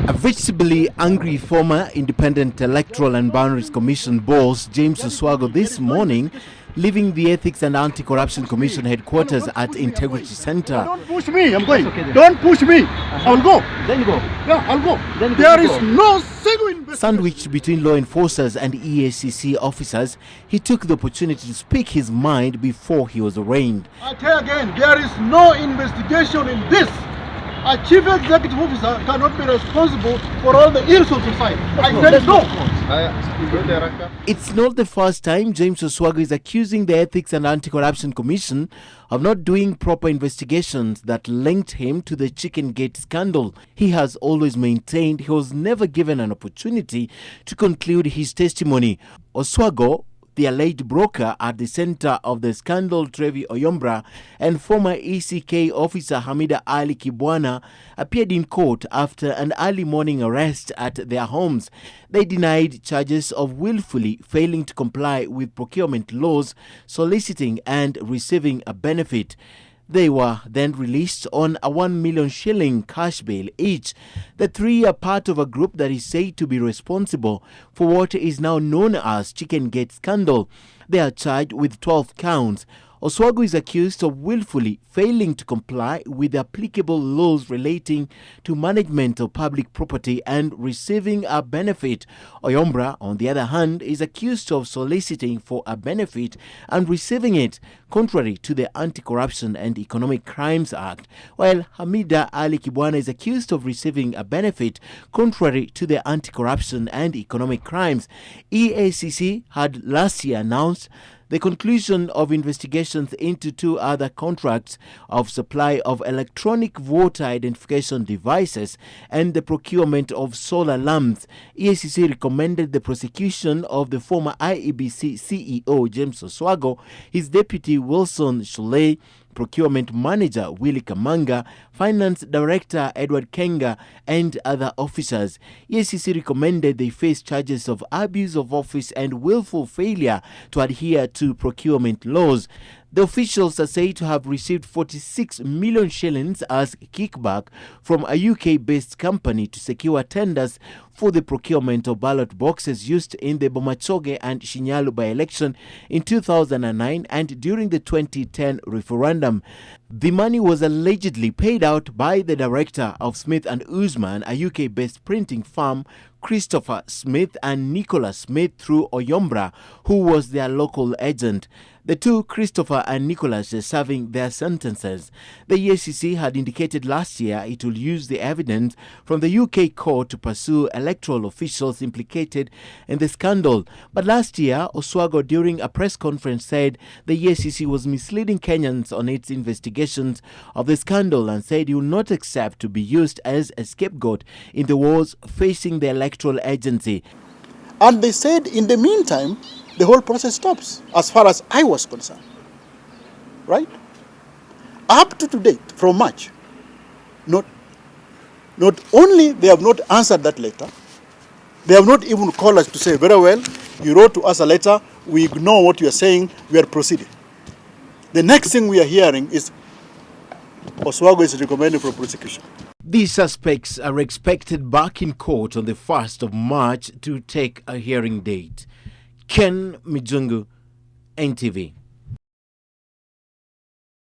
A visibly angry former Independent Electoral and Boundaries Commission boss, James Oswego, this morning leaving the Ethics and Anti-Corruption Commission headquarters at Integrity Center. Don't push me, I'm going. Okay, don't push me. I'll go. Then go. Yeah, I'll go. There is no single investigation. Sandwiched between law enforcers and EACC officers, he took the opportunity to speak his mind before he was arraigned. I tell again, there is no investigation in this. A chief executive officer cannot be responsible for all the ills of society. I said no. It's not the first time James Oswego is accusing the Ethics and Anti-Corruption Commission of not doing proper investigations that linked him to the chickengate scandal. He has always maintained he was never given an opportunity to conclude his testimony. Oswego, the alleged broker at the center of the scandal, Trevy Oyombra, and former ECK officer Hamida Ali Kibwana appeared in court after an early morning arrest at their homes. They denied charges of willfully failing to comply with procurement laws, soliciting and receiving a benefit. They were then released on a 1 million shilling cash bail each. The three are part of a group that is said to be responsible for what is now known as chickengate scandal. They are charged with 12 counts. Oswego is accused of willfully failing to comply with applicable laws relating to management of public property and receiving a benefit. Oyombra, on the other hand, is accused of soliciting for a benefit and receiving it, contrary to the Anti-Corruption and Economic Crimes Act, while Hamida Ali Kibwana is accused of receiving a benefit, contrary to the Anti-Corruption and Economic Crimes. EACC had last year announced the conclusion of investigations into two other contracts of supply of electronic voter identification devices and the procurement of solar lamps. EACC recommended the prosecution of the former IEBC CEO James Oswego, his deputy Wilson Shule, Procurement Manager Willie Kamanga, Finance Director Edward Kenga, and other officers. EACC recommended they face charges of abuse of office and willful failure to adhere to procurement laws. The officials are said to have received 46 million shillings as kickback from a UK-based company to secure tenders for the procurement of ballot boxes used in the Bomachoge and Shinyalu by-election in 2009 and during the 2010 referendum. The money was allegedly paid out by the director of Smith & Usman, a UK-based printing firm, Christopher Smith and Nicholas Smith, through Oyombra, who was their local agent. The two, Christopher and Nicholas, are serving their sentences. The EACC had indicated last year it will use the evidence from the UK court to pursue electoral officials implicated in the scandal. But last year, Oswego, during a press conference, said the EACC was misleading Kenyans on its investigations of the scandal and said he will not accept to be used as a scapegoat in the wars facing the electoral agency. And they said in the meantime, the whole process stops, as far as I was concerned. Right? Up to date, from March, not only they have not answered that letter, they have not even called us to say, very well, you wrote to us a letter, we ignore what you are saying, we are proceeding. The next thing we are hearing is Oswego is recommended for prosecution. These suspects are expected back in court on the 1st of March to take a hearing date. Ken Mijungu, NTV.